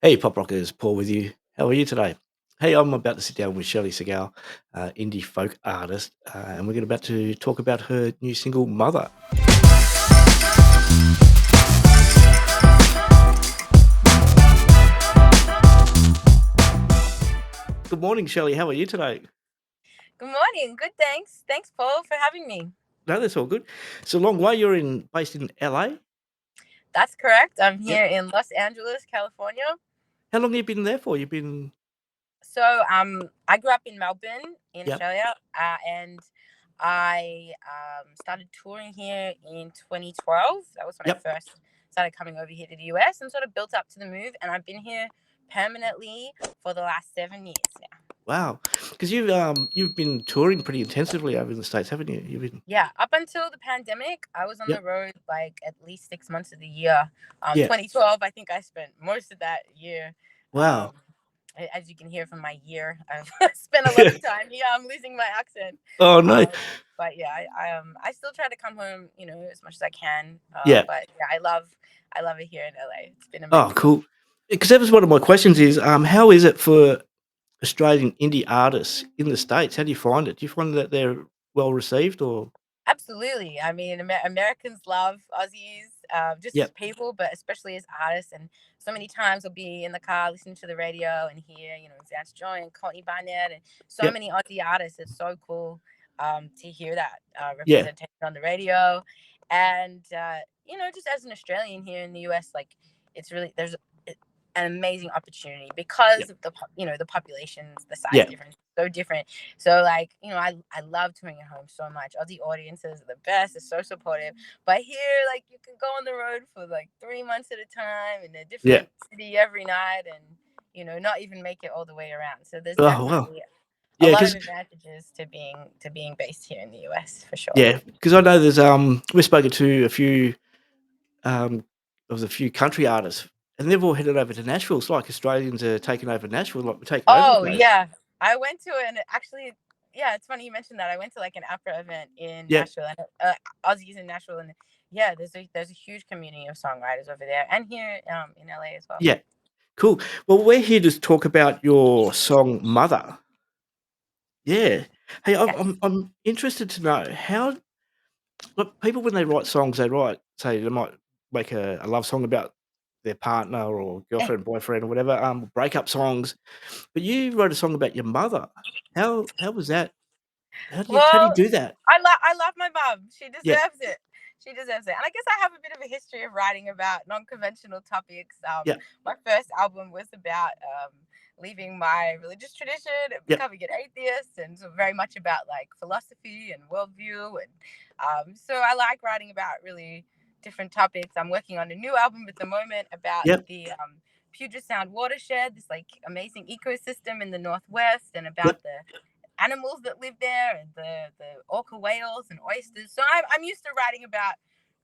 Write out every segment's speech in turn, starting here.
Hey, PopRockers, Paul with you. How are you today? Hey, I'm about to sit down with Shelly Segal, indie folk artist, and we're about to talk about her new single, Mother. Good morning, Shelley. How are you today? Good morning. Good, thanks. Thanks, Paul, for having me. No, that's all good. It's a long way. You're based in LA? That's correct. I'm Yep. here in Los Angeles, California. How long have you been there for? You've been. So, I grew up in Melbourne, in Yep. Australia, and I started touring here in 2012. That was when I Yep. first started coming over here to the US and sort of built up to the move. And I've been here permanently for the last 7 years now. Wow. Because you've been touring pretty intensively over in the States, haven't you? You've been. Yeah, up until the pandemic, I was on Yep. the road like at least 6 months of the year. Yeah. 2012, I think I spent most of that year. Wow. As you can hear from my year, I've spent a lot of time here. I'm losing my accent. Oh no. But yeah, I still try to come home, as much as I can. Yeah. But yeah, I love it here in LA. It's been Oh, amazing. cool. Because that was one of my questions. Is how is it for Australian indie artists in the States? How do you find it? Do you find that they're well received or? Absolutely. I mean, Americans love Aussies, just as Yep. people, but especially as artists. And so many times I'll be in the car listening to the radio and hear, Vance Joy and Courtney Barnett and so Yep. many Aussie artists. It's so cool to hear that Yeah. representation on the radio. And, just as an Australian here in the US, like it's really, there's an amazing opportunity because Yep. of the populations, the size Yeah. difference, so different. So like, I love touring at home so much. Aussie audiences are the best. They're so supportive. But here, like you can go on the road for like 3 months at a time in a Yeah. different city every night and not even make it all the way around. So there's Oh, wow. definitely a Yeah, lot of because advantages to being based here in the US for sure. I know there's, we've spoken to a few, um, of the few country artists, and they've all headed over to Nashville. It's like Australians are taking over Nashville, like we're taking over the Oh place. yeah, I went to an actually. Yeah, it's funny you mentioned that. I went to like an opera event in Yeah. Nashville, and Aussies in Nashville, and yeah, there's a huge community of songwriters over there, and here in LA as well. Yeah. Cool. Well, we're here to talk about your song Mother. Yeah. Hey, I'm Yes. I'm I'm interested to know how. Look, people when they write songs, say they might make a love song about their partner or girlfriend, boyfriend, or whatever, breakup songs. But you wrote a song about your mother. How was that? How do you Well, do that? I love my mom. She Yeah, deserves it. She deserves it. And I guess I have a bit of a history of writing about non-conventional topics. yeah, My first album was about leaving my religious tradition and yep, becoming an atheist, and so very much about like philosophy and worldview. And so I like writing about really different topics. I'm working on a new album at the moment about yep, the Puget Sound watershed, this like amazing ecosystem in the Northwest, and yep, about the animals that live there and the orca whales and oysters. So I'm used to writing about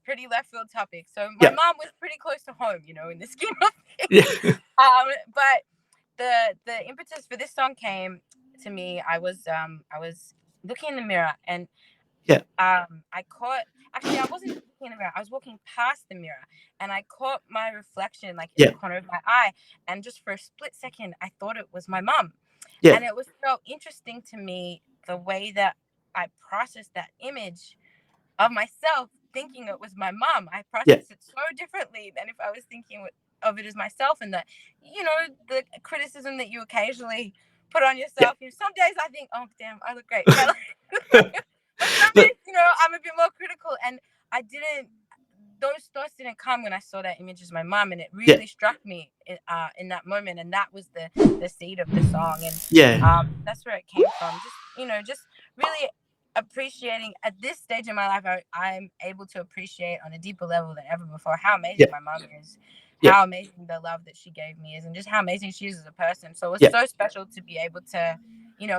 pretty left field topics. So my yep, mom was pretty close to home, in the scheme of things. yeah, But the impetus for this song came to me. I was looking in the mirror and yeah, I caught actually I wasn't looking in the mirror. I was walking past the mirror and I caught my reflection like in the yeah, corner of my eye. And just for a split second, I thought it was my mom. yeah, And it was so interesting to me the way that I processed that image of myself thinking it was my mom. I yeah, processed it so differently than if I was thinking of it as myself. And the criticism that you occasionally put on yeah. yourself. Some days I think, oh damn, I look great, but but some But days, I'm a bit more critical. And I didn't. Those thoughts didn't come when I saw that image as my mom, and it yeah, really struck me in that moment. And that was the seed of the song, and yeah, that's where it came from. Just really appreciating at this stage in my life. I'm able to appreciate on a deeper level than ever before how yeah, amazing my mom is, yeah, how amazing the love that she gave me is, and just how amazing she is as a person. So it's yeah, so special to be able to,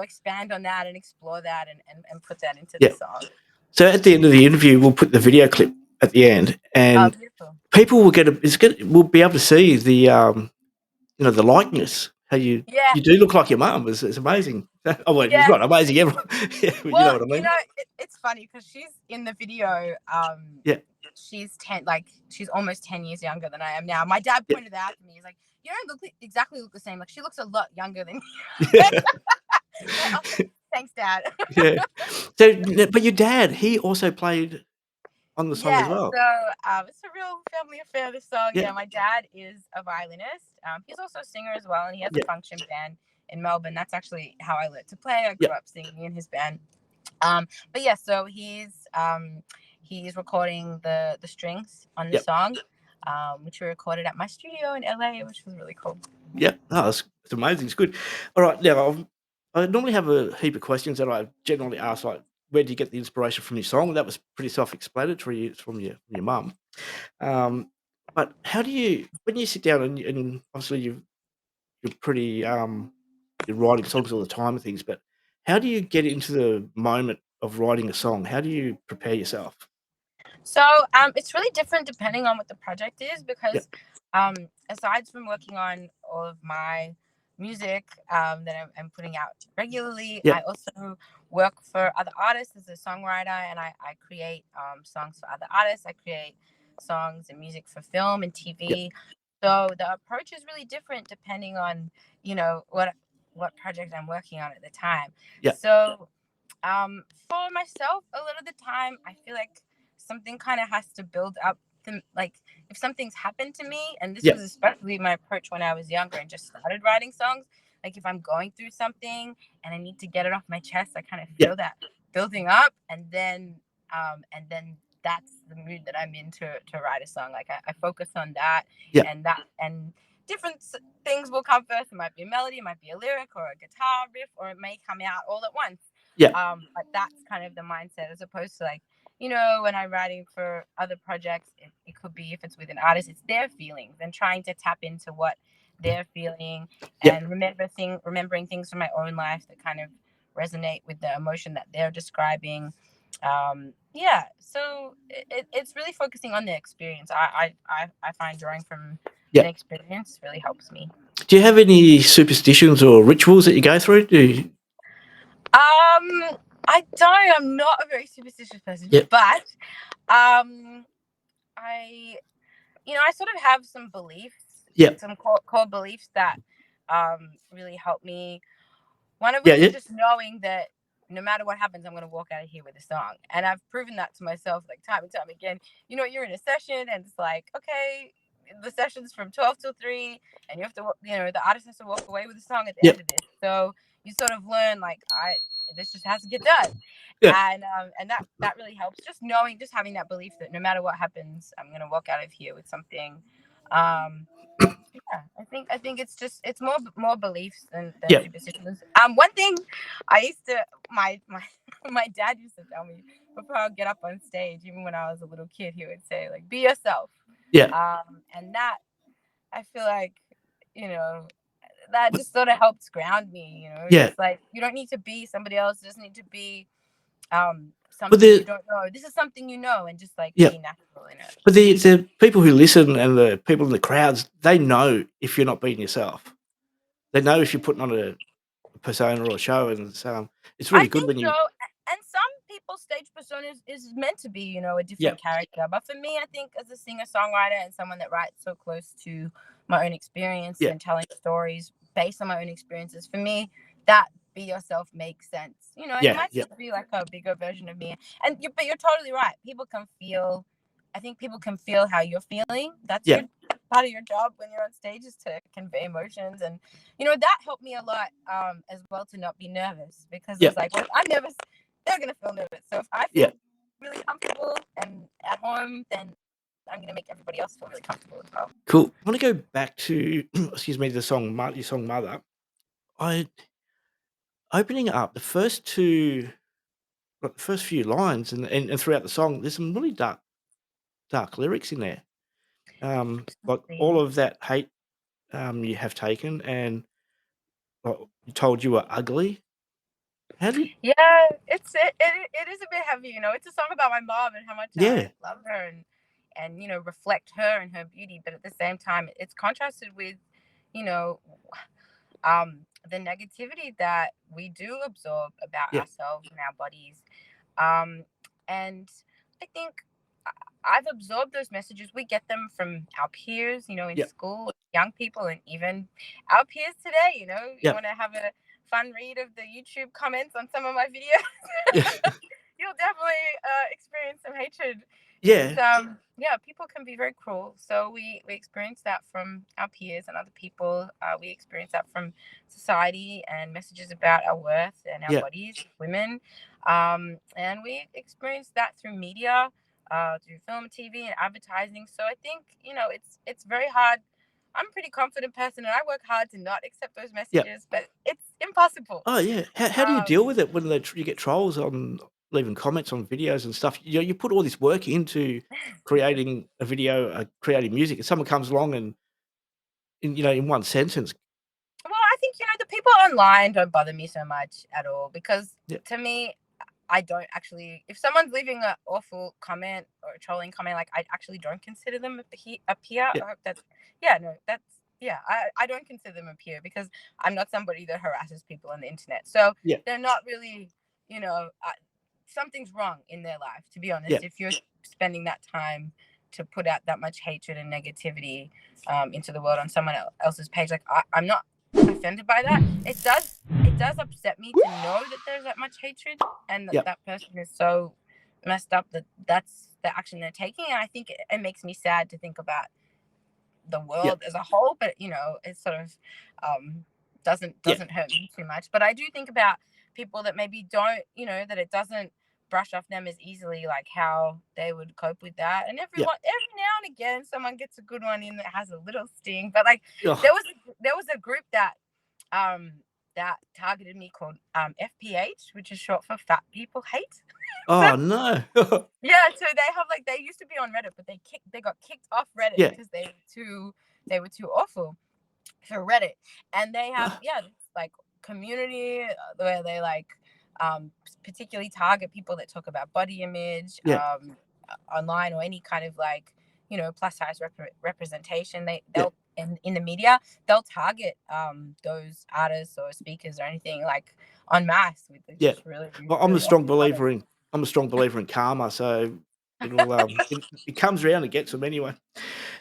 expand on that and explore that and put that into the yeah. song. So at the end of the interview, we'll put the video clip at the end, Oh, and beautiful. people will we'll be able to see the likeness. How Yeah, you do look like your mum. It's amazing. Oh, well, it's yeah. not amazing, everyone. Yeah, you know Well, what I mean? it's funny because she's in the video. Yeah, She's 10, like she's almost 10 years younger than I am now. My dad yeah, pointed that out to me. He's like, you don't exactly look the same. Like, she looks a lot younger than me. Yeah. Like, oh, thanks, Dad. Yeah. So, but your dad, he also played on the song as Yeah, well? so it's a real family affair, this song. Yeah. Yeah, my dad is a violinist. He's also a singer as well, and he has a Yeah. function band in Melbourne. That's actually how I learned to play. I Yeah. grew up singing in his band. But yeah, so he's recording the strings on the Yep. song, which we recorded at my studio in LA, which was really cool. Yeah. No, it's amazing. It's good. All right. Now, I normally have a heap of questions that I generally ask, like, where do you get the inspiration from your song? That was pretty self-explanatory. It's from your mum. But how do you, when you sit down and obviously you're pretty, you're writing songs all the time and things, but how do you get into the moment of writing a song? How do you prepare yourself? So it's really different depending on what the project is, Yeah. because aside from working on all of my music that I'm putting out regularly, Yeah. I also work for other artists as a songwriter, and I create songs for other artists. I create songs and music for film and Yeah. TV. So the approach is really different depending on, what project I'm working on at the time. Yeah. So for myself, a lot of the time, I feel like something kind of has to build up. Like, if something's happened to me, and this Yeah. was especially my approach when I was younger and just started writing songs. Like, if I'm going through something and I need to get it off my chest, I kind of Yeah. feel that building up, and then that's the mood that I'm in to write a song. Like, I focus on that, Yeah. and different things will come first. It might be a melody, it might be a lyric or a guitar riff, or it may come out all at once. Yeah. But that's kind of the mindset, as opposed to, like, when I'm writing for other projects, it could be, if it's with an artist, it's their feelings, and trying to tap into what they're feeling, Yeah. and remembering things from my own life that kind of resonate with the emotion that they're describing. Yeah, so it's really focusing on the experience. I find drawing from Yeah. an experience really helps me. Do you have any superstitions or rituals that you go through? Do you? I don't. I'm not a very superstitious person, Yeah. but I I sort of have some beliefs, Yeah. some core beliefs that really help me. One of Yeah. which is Yeah. just knowing that no matter what happens, I'm going to walk out of here with a song. And I've proven that to myself, like, time and time again. You're in a session and it's like, okay, the session's from 12 till 3, and you have to, the artist has to walk away with a song at the Yeah. end of this. So you sort of learn, like, this just has to get done. Yeah. And that really helps. Just having that belief that no matter what happens, I'm going to walk out of here with something. Yeah, I think it's more beliefs than Yeah. superstitions. One thing I used to my dad used to tell me before I would get up on stage, even when I was a little kid, he would say, like, be yourself. Yeah. And that, I feel like, that just sort of helps ground me. Yeah. Just like, you don't need to be somebody else. It doesn't need to be But something you the don't know. This is something you know, and just, like, yeah. be natural in it. But the people who listen and the people in the crowds, they know if you're not being yourself. They know if you're putting on a persona or a show, and it's I really good think when so. you. And some people's stage persona is meant to be, a Yeah. different character. But for me, I think, as a singer songwriter and someone that writes so close to my own experience Yeah. and telling stories based on my own experiences, for me, that be yourself makes sense. And it Yeah. might Yeah. just be like a bigger version of me. But you're totally right. I think people can feel how you're feeling. That's Yeah. your part of your job when you're on stage, is to convey emotions. And that helped me a lot, as well, to not be nervous, because Yeah. it's like, well, if I'm nervous, they're gonna feel nervous. So if I Yeah. feel really comfortable and at home, then I'm gonna make everybody else feel really comfortable as well. Cool. I want to go back to excuse me, the song, your song "Mother." I opening up the first two, like the first few lines, and throughout the song, there's some really dark lyrics in there. Like, all of that hate you have taken, and like, you told you were ugly. How did? Yeah, it is a bit heavy. It's a song about my mom and how much I Yeah. love her, and reflect her and her beauty. But at the same time, it's contrasted with, you know, the negativity that we do absorb about Yeah. ourselves and our bodies. And I think I've absorbed those messages. We get them from our peers, in Yeah. school, young people and even our peers today. You Yep. want to have a fun read of the YouTube comments on some of my videos. Yeah. You'll definitely experience some hatred. It's Yeah. yeah, people can be very cruel. So we experience that from our peers and other people. We experience that from society and messages about our worth and our Yep. bodies, women. And we experience that through media, through film, TV, and advertising. So I think it's very hard. I'm a pretty confident person, and I work hard to not accept those Yep. messages, but it's impossible. Oh, yeah. How do you deal Um, with it when you get trolls on leaving comments on videos and stuff? You put all this work into creating a video, creating music, and someone comes along and in one sentence. Well, I think, the people online don't bother me so much at all because Yeah. to me, I don't actually, if someone's leaving an awful comment or a trolling comment, like I actually don't consider them a peer. Yeah. I hope that's, yeah, no, that's, yeah, I don't consider them a peer because I'm not somebody that harasses people on the internet. So Yeah. they're not really, something's wrong in their life, to be Yeah. honest. If you're spending that time to put out that much hatred and negativity into the world on someone else's page, like I'm not offended by that. It does upset me to know that there's that much hatred and that Yeah. that person is so messed up that that's the action they're taking. And I think it makes me sad to think about the Yeah. world as a whole, but it sort of doesn't Yeah. doesn't hurt me too much. But I do think about people that maybe don't, that it doesn't brush off them as easily, like how they would cope with that. And Yeah. every now and again, someone gets a good one in that has a little sting. But like Oh. there was a group um that targeted me called FPH, which is short for Fat People Hate. So Oh, no. yeah, so they used to be on Reddit, but they got kicked off Reddit Yeah. because they were too awful for Reddit. And they have, Ah, yeah, this, like, community where they like particularly target people that talk about body image yeah. online, or any kind of like plus size representation. Yeah. They'll in the media, they'll target those artists or speakers or anything, like en masse, with Yeah. just really Well, really awful comments. I'm a strong believer in karma, so it comes around and gets them anyway.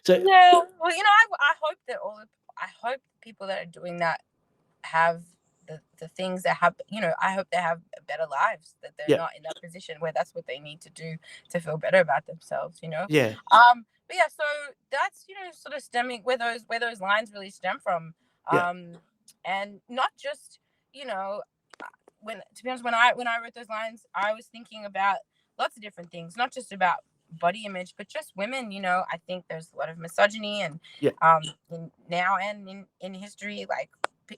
So Yeah. Well, I hope that I hope people that are doing that have the things that have, I hope they have better lives, that they're yeah, not in that position where that's what they need to do to feel better about themselves. yeah, But yeah, so that's, sort of stemming where those lines really stem from. yeah, Um, and not just, you know, when to be honest, when I wrote those lines, I was thinking about lots of different things, not just about body image, but just women. I think there's a lot of misogyny, and yeah, now and in history, like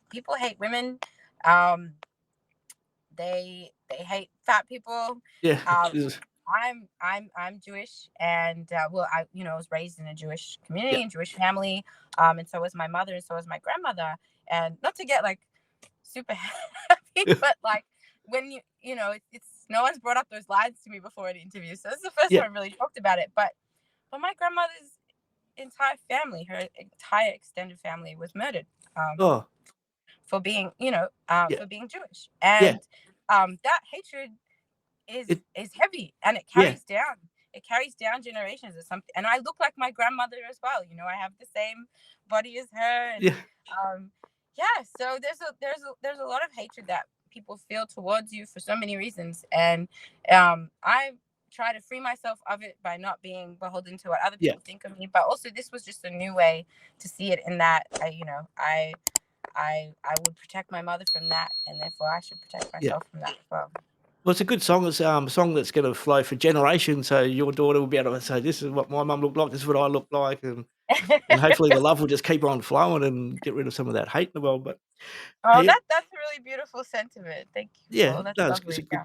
people hate women. Um, they hate fat people. yeah. Um, Is I'm Jewish, and well, I was raised in a Jewish yeah, community and Jewish family, and so was my mother, and so was my grandmother. And not to get like super happy, but like when it's no one's brought up those lines to me before in interviews, so this is the first yeah. time I really talked about it. But my grandmother's entire family, her entire extended family, was murdered. Oh, For being, yeah, for being Jewish, yeah. and that hatred is It is heavy, and it yeah, carries down. It carries down generations or something. And I look like my grandmother as well. I have the same body as her, and yeah, um, yeah. So there's a lot of hatred that people feel towards you for so many reasons, and I try to free myself of it by not being beholden to what other yeah, people think of me. But also, this was just a new way to see it, in that I would protect my mother from that, and therefore I should protect yeah. myself from that as well. Well, it's a good song. It's a song that's gonna flow for generations, so your daughter will be able to say, "This is what my mum looked like, this is what I look like," and hopefully the love will just keep on flowing and get rid of some of that hate in the world, but Oh, hey, that's a really beautiful sentiment. Thank you, yeah, Paul. That's no, it's a lovely. good Yeah.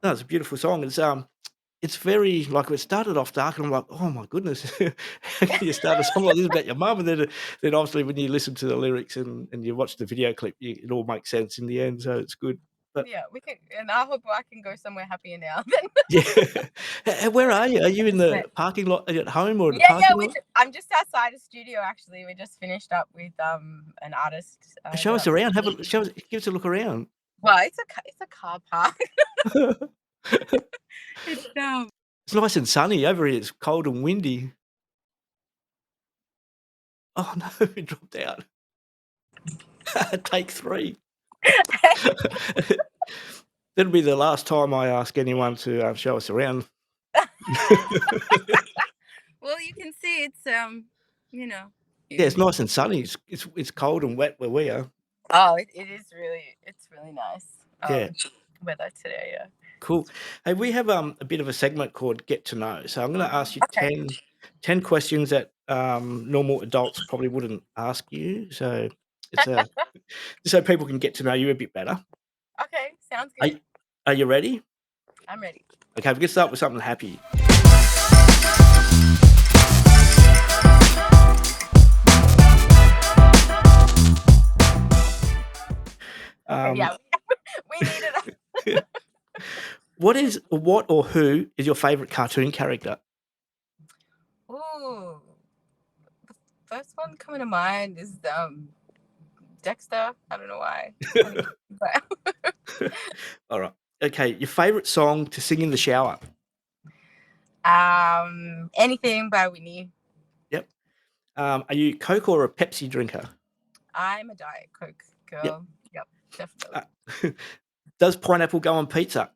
no, it's a beautiful song. It's very like, it started off dark, and I'm like, "Oh my goodness, how can you start a song like this about your mum?" And then obviously when you listen to the lyrics and you watch the video clip, it all makes sense in the end, so it's good. But Yeah, we can, and I hope I can go somewhere happier now. Then yeah. Where are you? Are you in the 100%. parking lot? Are you at home or in the Yeah, yeah. parking lot? I'm just outside a studio. Actually, we just finished up with an artist Show that us I'm around, have working a with. show us give us a look around. Well, it's a car park. It's It's nice and sunny. Over here, it's cold and windy. Oh, no, it dropped out. Take 3. That'll be the last time I ask anyone to, show us around. Well, you can see it's you know, Yeah, it's you nice and sunny. It's cold and wet where we are. oh, it's really nice Yeah, weather today, yeah. cool. Hey, we have, a bit of a segment called Get to Know. So I'm gonna ask you Okay. 10 questions that, normal adults probably wouldn't ask you. So it's a just so people can get to know you a bit better. Okay, sounds Are good. you are you ready? I'm ready. Okay, we can start with something happy. Okay, Um, yeah. We needed what or who is your favorite cartoon character? Ooh. The first one coming to mind is Dexter. I don't know why. It's kind of cute, but Alright. Okay, your favorite song to sing in the shower? anything by Whitney. Yep. Are you Coke or a Pepsi drinker? I'm a Diet Coke Yep. girl. Yep, Uh, definitely. does pineapple go on pizza?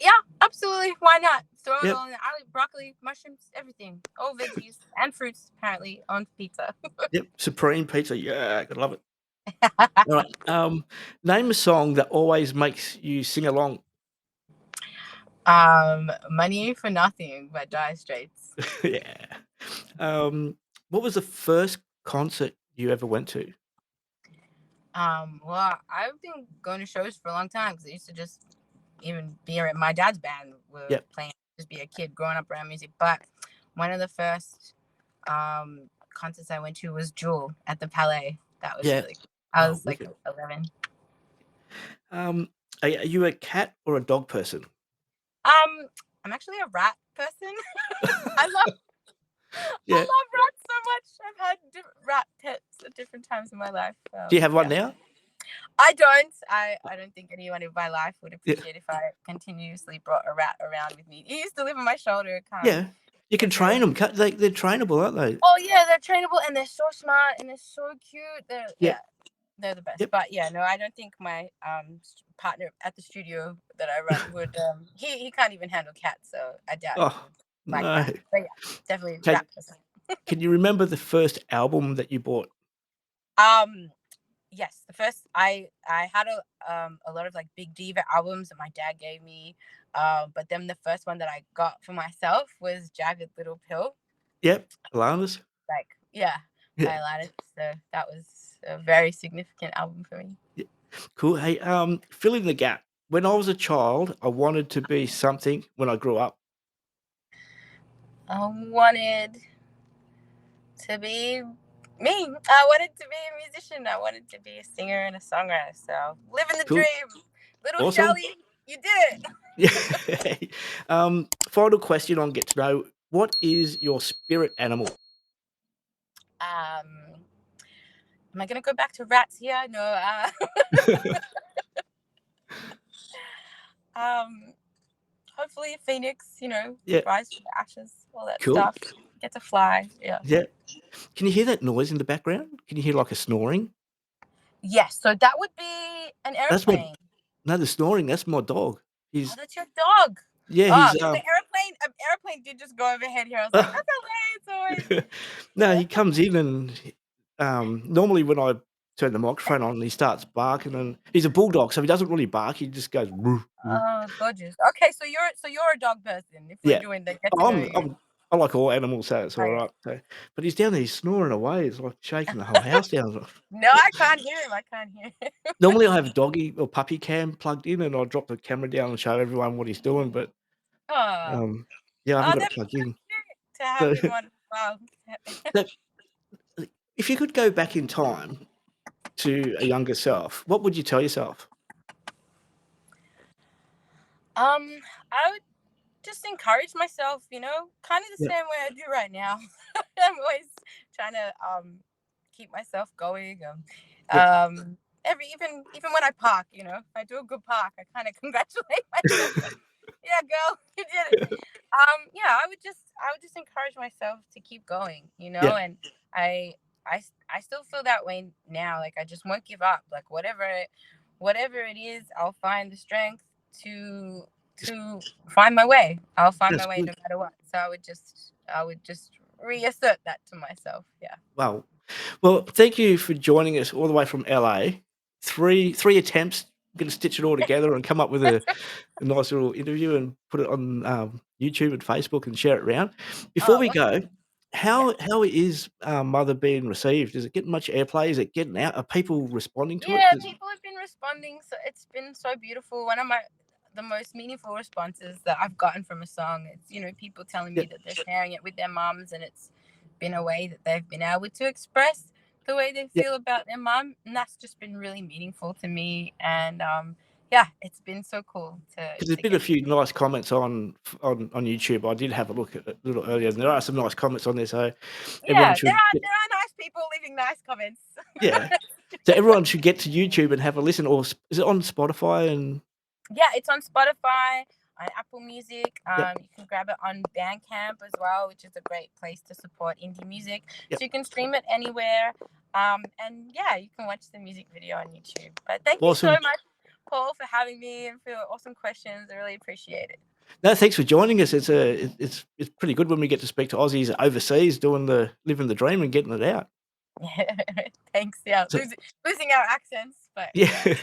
Yeah, absolutely. Why not? Throw it Yep. all in there. Broccoli, mushrooms, everything. All veggies and fruits apparently on pizza. Yep. Supreme pizza. Yeah, I love it. Alright. Name a song that always makes you sing along. Money for Nothing by Dire Straits. Yeah. What was the first concert you ever went to? Well, I've been going to shows for a long time because I used to just even be at my dad's band were Yep. playing, just be a kid growing up around music. But one of the first concerts I went to was Jewel at the Palais. That was Yeah. really cool. I Oh, was like wicked. 11. Are you a cat or a dog person? I'm actually a rat person. I love I Yeah. love rats so much. I've had rat pets at different times in my life. Do you have one Yeah. now? I don't. I don't think anyone in my life would Yeah. appreciate if I continuously brought a rat around with me. He used to live on my shoulder. Come Yeah. You can get to. train them. They're trainable, aren't they? Oh yeah, they're trainable and they're so smart and they're so cute. Yep. They're the best. Yep. But yeah, no, I don't think my partner at the studio that I run would. He can't even handle cats, so I doubt he Oh, would like no. that. But yeah, definitely Okay, rat person. can you remember the first album that you bought? Um, yes, the first I had a lot of like big diva albums that my dad gave me. But then the first one that I got for myself was Jagged Little Pill. Yep, Alanis. Like yeah, by Yeah, Alanis. So that was a very significant album for me. yeah. Cool. Hey, fill in the gap. When I was a child, I wanted to be something when I grew up. I wanted to be me. I wanted to be a musician. I wanted to be a singer and a songwriter. So living the Cool. dream. Little Awesome. Shelley, you did it. Yeah. Final question on Get to Know. What is your spirit animal? Um, am I gonna go back to rats here? No. Um, hopefully a phoenix. Yeah. Rise from the ashes, all that Cool. stuff. Get to fly. Yeah. Yeah. Can you hear that noise in the background? Can you hear like a snoring? Yes. So that would be an That's my airplane. No, the snoring, that's my dog. Oh, He's that's your dog. Yeah, Oh, he's, because the airplane did just go overhead here. I was like, that's LA. It's no, always. he comes in and normally when I turn the microphone on, he starts barking, and he's a bulldog, so he doesn't really bark, he just goes, "Woof, woof." Oh, gorgeous. Okay, so you're a dog person. If we're Yeah. doing the get to Oh, know you. I like all animals, so it's Okay. alright, so but he's down there, he's snoring away, it's like shaking the whole house down. No, I can't hear him. I can't hear him. Normally, I have a doggy or puppy cam plugged in, and I drop the camera down and show everyone what he's doing, but, Oh, yeah, I haven't got it that'd be plugged so in. cute to have So him on. Wow. so, if you could go back in time to a younger self, what would you tell yourself? I would just encourage myself, kind of the Yep, same way I do right now. I'm always trying to keep myself going. yep. Even when I park, if I do a good park, I kind of congratulate myself. Like, yeah, girl, you did it. Yeah, I would just encourage myself to keep going, Yeah, and I still feel that way now. Like I just won't give up. Like whatever it is, I'll find the strength to find my way. I'll find That's my way good. no matter what. So I would just reassert that to myself. Yeah. Well, thank you for joining us all the way from LA. Three attempts. I'm gonna stitch it all together and come up with a nice little interview and put it on YouTube and Facebook and share it around. Before Oh, we go, awesome. Yeah. how is Mother being received? Is it getting much airplay? Is it getting out? Are people responding to it? Yeah, people have been responding. So it's been so beautiful. One of the most meaningful responses that I've gotten from a song, it's, people telling Yeah, me that they're sharing it with their moms, and it's been a way that they've been able to express the way they yeah. feel about their mom, and that's just been really meaningful to me. And yeah, it's been so cool to 'Cause there's been a get. few nice comments on YouTube. I did have a look at it a little earlier, and there are some nice comments on there, so everyone Yeah, there should are get there are nice people leaving nice comments. yeah. So everyone should get to YouTube and have a listen, or is it on Spotify and Yeah, it's on Spotify, on Apple Music. yep, You can grab it on Bandcamp as well, which is a great place to support indie music. yep. So you can stream it anywhere. And yeah, you can watch the music video on YouTube. But thank you so Awesome. much, Paul, for having me and for your awesome questions. I really appreciate it. No, thanks for joining us. It's pretty good when we get to speak to Aussies overseas living the dream and getting it out. Thanks. Yeah, So losing our accents, but yeah.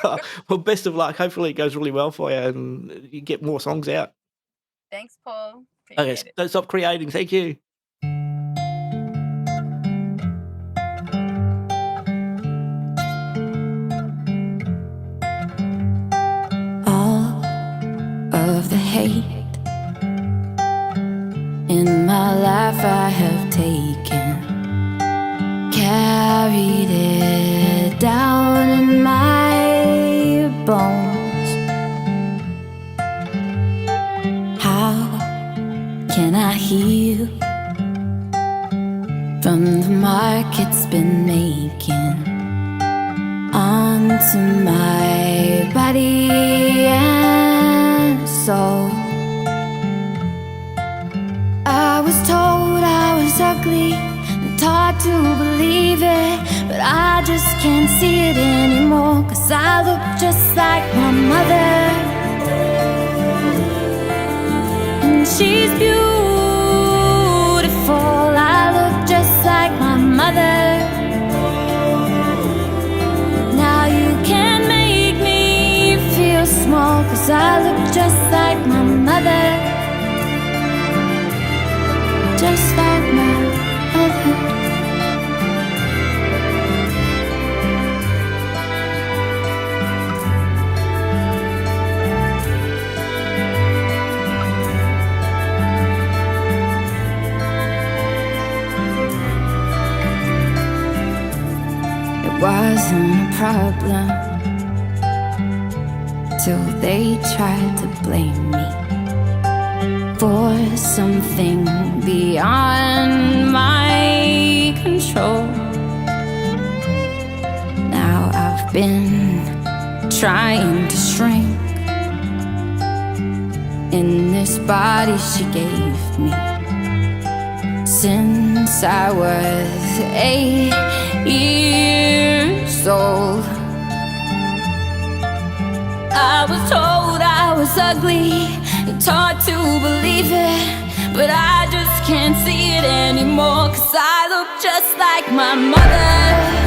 yeah. Well, best of luck. Hopefully it goes really well for you and you get more songs out. Thanks, Paul. Okay, Appreciate it. don't stop creating. Thank you. All of the hate in my life I have taken, carried it down in my bones. How can I heal from the mark it's been making onto my body and soul? I was told I was ugly and taught to believe it, but I just can't see it anymore, 'cause I look just like my mother, and she's beautiful. I look just like my mother. Now you can make me feel small, 'cause I look just like my mother, just like my mother. It wasn't a problem till they tried to blame me for something beyond my control. Now I've been trying to shrink in this body she gave me since I was 8 years old. I was told I was ugly and taught to believe it, but I just can't see it anymore, 'cause I look just like my mother.